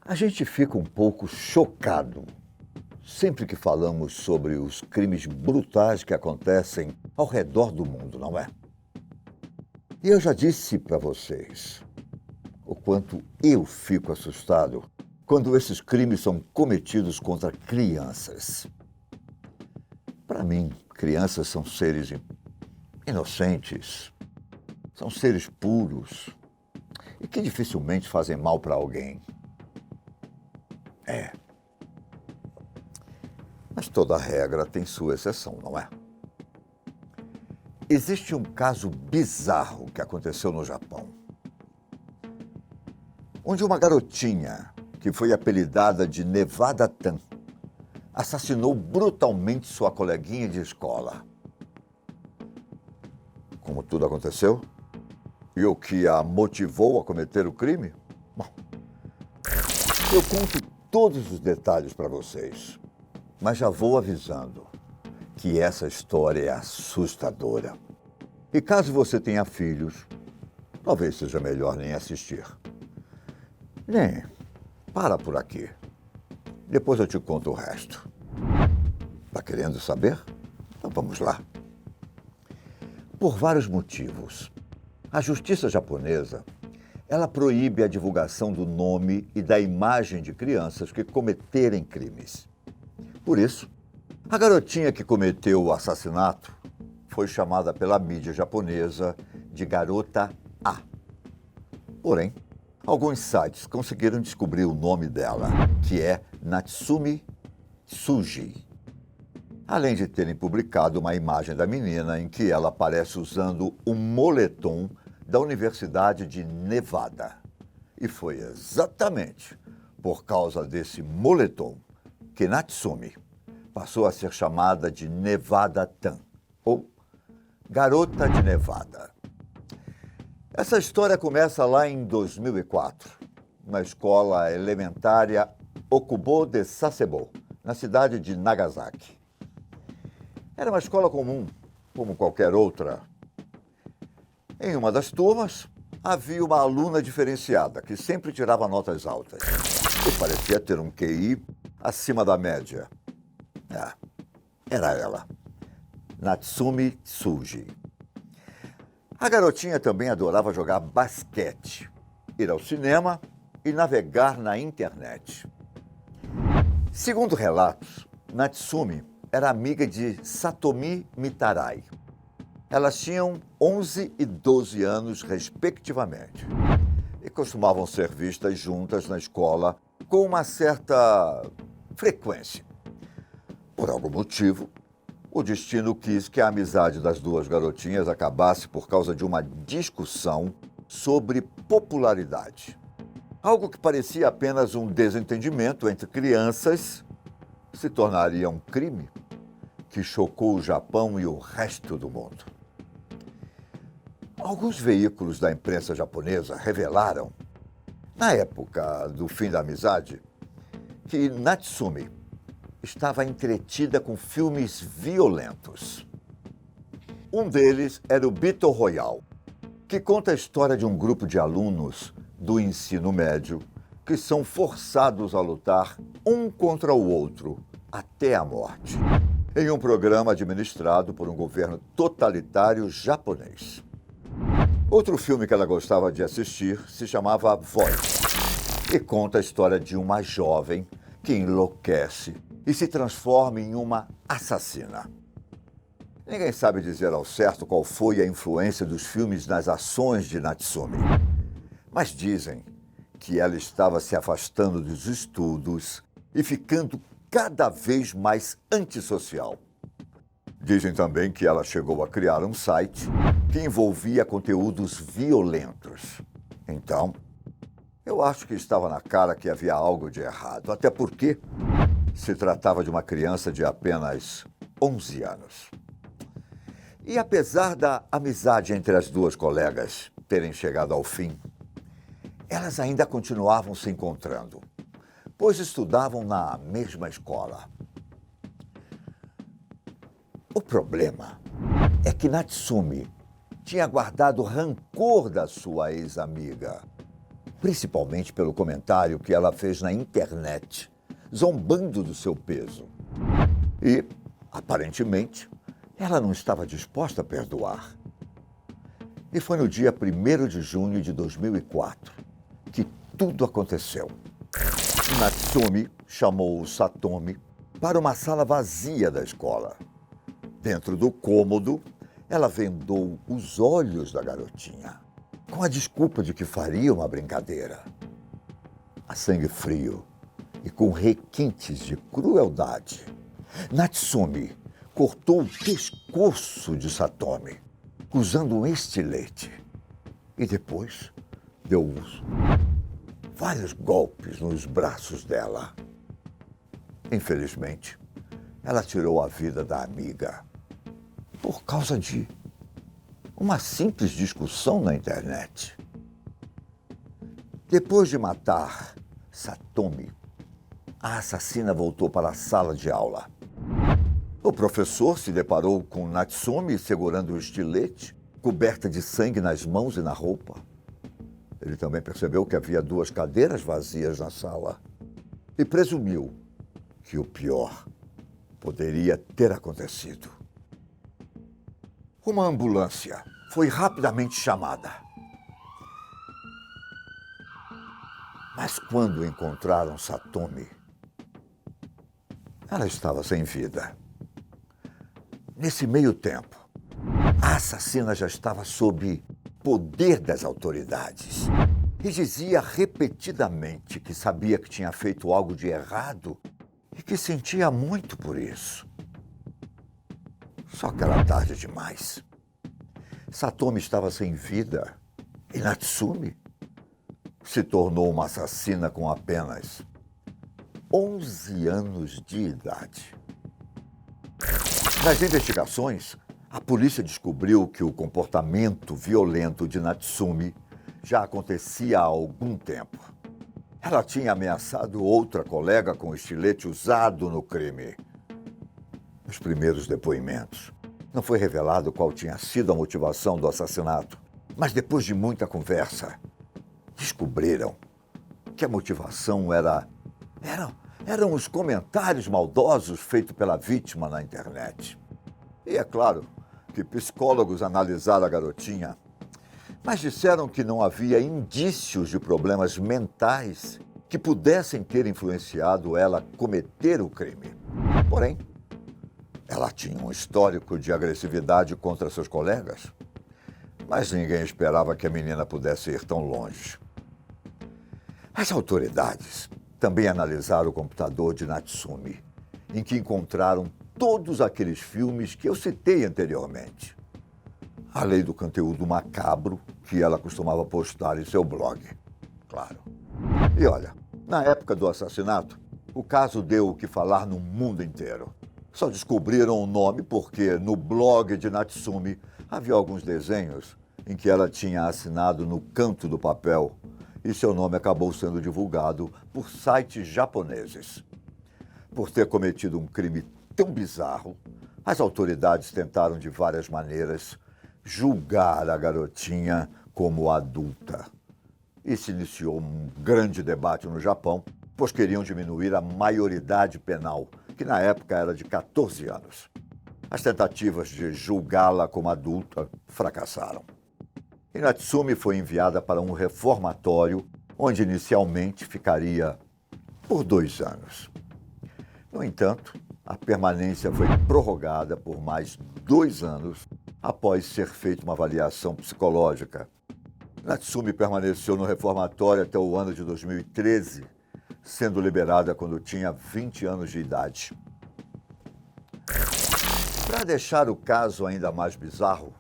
A gente fica um pouco chocado sempre que falamos sobre os crimes brutais que acontecem ao redor do mundo, não é? E eu já disse para vocês o quanto eu fico assustado quando esses crimes são cometidos contra crianças. Para mim, crianças são seres inocentes, são seres puros e que dificilmente fazem mal para alguém. É. Mas toda regra tem sua exceção, não é? Existe um caso bizarro que aconteceu no Japão, onde uma garotinha, que foi apelidada de Nevada Tan, assassinou brutalmente sua coleguinha de escola. Como tudo aconteceu? E o que a motivou a cometer o crime? Bom, eu conto todos os detalhes para vocês, mas já vou avisando que essa história é assustadora. E caso você tenha filhos, talvez seja melhor nem assistir. Para por aqui. Depois eu te conto o resto. Tá querendo saber? Então vamos lá. Por vários motivos, a justiça japonesa, ela proíbe a divulgação do nome e da imagem de crianças que cometerem crimes. Por isso, a garotinha que cometeu o assassinato foi chamada pela mídia japonesa de Garota A. Porém, alguns sites conseguiram descobrir o nome dela, que é Natsumi Tsuji. Além de terem publicado uma imagem da menina em que ela aparece usando um moletom da Universidade de Nevada. E foi exatamente por causa desse moletom que Natsumi passou a ser chamada de Nevada Tan, ou Garota de Nevada. Essa história começa lá em 2004, na escola elementária Okubo de Sasebo, na cidade de Nagasaki. Era uma escola comum, como qualquer outra. Em uma das turmas, havia uma aluna diferenciada, que sempre tirava notas altas e parecia ter um QI acima da média. Era ela, Natsumi Tsuji. A garotinha também adorava jogar basquete, ir ao cinema e navegar na internet. Segundo relatos, Natsumi era amiga de Satomi Mitarai. Elas tinham 11 e 12 anos, respectivamente, e costumavam ser vistas juntas na escola com uma certa frequência. Por algum motivo, o destino quis que a amizade das duas garotinhas acabasse por causa de uma discussão sobre popularidade. Algo que parecia apenas um desentendimento entre crianças se tornaria um crime que chocou o Japão e o resto do mundo. Alguns veículos da imprensa japonesa revelaram, na época do fim da amizade, que Natsumi estava entretida com filmes violentos. Um deles era o Battle Royale, que conta a história de um grupo de alunos do ensino médio que são forçados a lutar um contra o outro até a morte, em um programa administrado por um governo totalitário japonês. Outro filme que ela gostava de assistir se chamava Voice e conta a história de uma jovem que enlouquece e se transforma em uma assassina. Ninguém sabe dizer ao certo qual foi a influência dos filmes nas ações de Natsumi, mas dizem que ela estava se afastando dos estudos e ficando cada vez mais antissocial. Dizem também que ela chegou a criar um site que envolvia conteúdos violentos. Então, eu acho que estava na cara que havia algo de errado, até porque se tratava de uma criança de apenas 11 anos. E apesar da amizade entre as duas colegas terem chegado ao fim, elas ainda continuavam se encontrando, pois estudavam na mesma escola. O problema é que Natsumi tinha guardado rancor da sua ex-amiga. principalmente pelo comentário que ela fez na internet, zombando do seu peso. E, aparentemente, ela não estava disposta a perdoar. E foi no dia 1º de junho de 2004 que tudo aconteceu. Natsumi chamou o Satomi para uma sala vazia da escola. Dentro do cômodo, ela vendou os olhos da garotinha, com a desculpa de que faria uma brincadeira. A sangue frio e com requintes de crueldade, Natsumi cortou o pescoço de Satomi, usando um estilete, e depois deu vários golpes nos braços dela. Infelizmente, ela tirou a vida da amiga por causa de uma simples discussão na internet. Depois de matar Satomi, a assassina voltou para a sala de aula. O professor se deparou com Natsumi segurando o estilete, coberta de sangue nas mãos e na roupa. Ele também percebeu que havia 2 cadeiras vazias na sala e presumiu que o pior poderia ter acontecido. Uma ambulância foi rapidamente chamada. Mas quando encontraram Satomi, ela estava sem vida. Nesse meio tempo, a assassina já estava sob poder das autoridades e dizia repetidamente que sabia que tinha feito algo de errado e que sentia muito por isso. Só que era tarde demais. Satomi estava sem vida e Natsumi se tornou uma assassina com apenas 11 anos de idade. Nas investigações, a polícia descobriu que o comportamento violento de Natsumi já acontecia há algum tempo. Ela tinha ameaçado outra colega com o estilete usado no crime. Nos primeiros depoimentos, não foi revelado qual tinha sido a motivação do assassinato, mas depois de muita conversa, descobriram que a motivação eram os comentários maldosos feitos pela vítima na internet. E é claro que psicólogos analisaram a garotinha, mas disseram que não havia indícios de problemas mentais que pudessem ter influenciado ela a cometer o crime. Porém, ela tinha um histórico de agressividade contra seus colegas, mas ninguém esperava que a menina pudesse ir tão longe. As autoridades também analisaram o computador de Natsumi, em que encontraram todos aqueles filmes que eu citei anteriormente, além do conteúdo macabro que ela costumava postar em seu blog, claro. E olha, na época do assassinato, o caso deu o que falar no mundo inteiro. Só descobriram o nome porque no blog de Natsumi havia alguns desenhos em que ela tinha assinado no canto do papel e seu nome acabou sendo divulgado por sites japoneses. Por ter cometido um crime tão bizarro, as autoridades tentaram de várias maneiras julgar a garotinha como adulta. E se iniciou um grande debate no Japão, pois queriam diminuir a maioridade penal, que na época era de 14 anos. As tentativas de julgá-la como adulta fracassaram. E Natsumi foi enviada para um reformatório, onde inicialmente ficaria por 2 anos. No entanto, a permanência foi prorrogada por mais 2 anos após ser feita uma avaliação psicológica. Natsumi permaneceu no reformatório até o ano de 2013, sendo liberada quando tinha 20 anos de idade. Para deixar o caso ainda mais bizarro,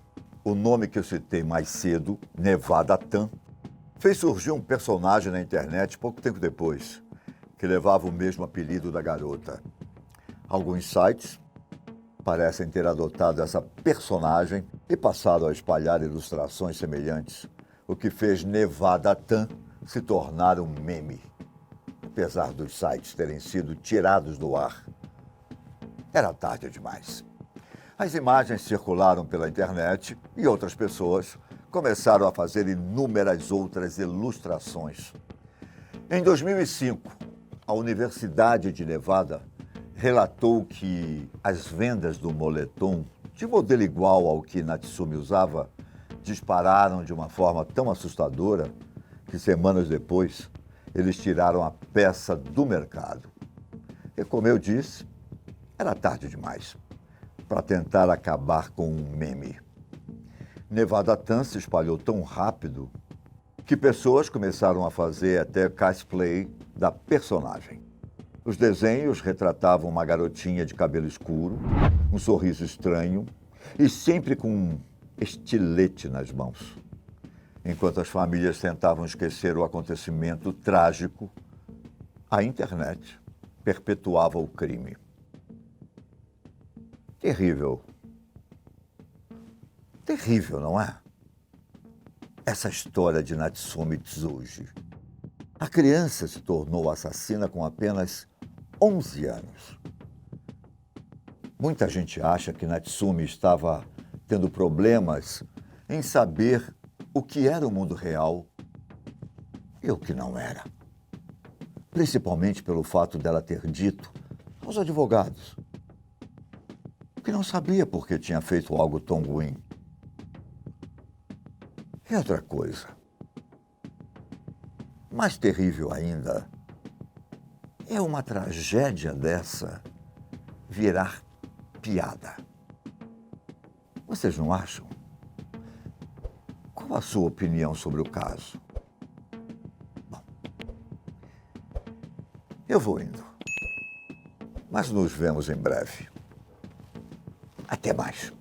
o nome que eu citei mais cedo, Nevada Tan, fez surgir um personagem na internet pouco tempo depois, que levava o mesmo apelido da garota. Alguns sites parecem ter adotado essa personagem e passado a espalhar ilustrações semelhantes, o que fez Nevada Tan se tornar um meme, apesar dos sites terem sido tirados do ar. Era tarde demais. As imagens circularam pela internet e outras pessoas começaram a fazer inúmeras outras ilustrações, Em 2005, a Universidade de Nevada relatou que as vendas do moletom, de modelo igual ao que Natsumi usava, dispararam de uma forma tão assustadora que semanas depois eles tiraram a peça do mercado. E como eu disse, era tarde demais para tentar acabar com um meme. Nevada Tan se espalhou tão rápido que pessoas começaram a fazer até cosplay da personagem. Os desenhos retratavam uma garotinha de cabelo escuro, um sorriso estranho e sempre com um estilete nas mãos. Enquanto as famílias tentavam esquecer o acontecimento trágico, a internet perpetuava o crime. Terrível. Terrível, não é? Essa história de Natsumi Tsuji. A criança se tornou assassina com apenas 11 anos. Muita gente acha que Natsumi estava tendo problemas em saber o que era o mundo real e o que não era. Principalmente pelo fato dela ter dito aos advogados que não sabia por que tinha feito algo tão ruim. E outra coisa, mais terrível ainda, é uma tragédia dessa virar piada. Vocês não acham? Qual a sua opinião sobre o caso? Bom, eu vou indo, mas nos vemos em breve. Até mais.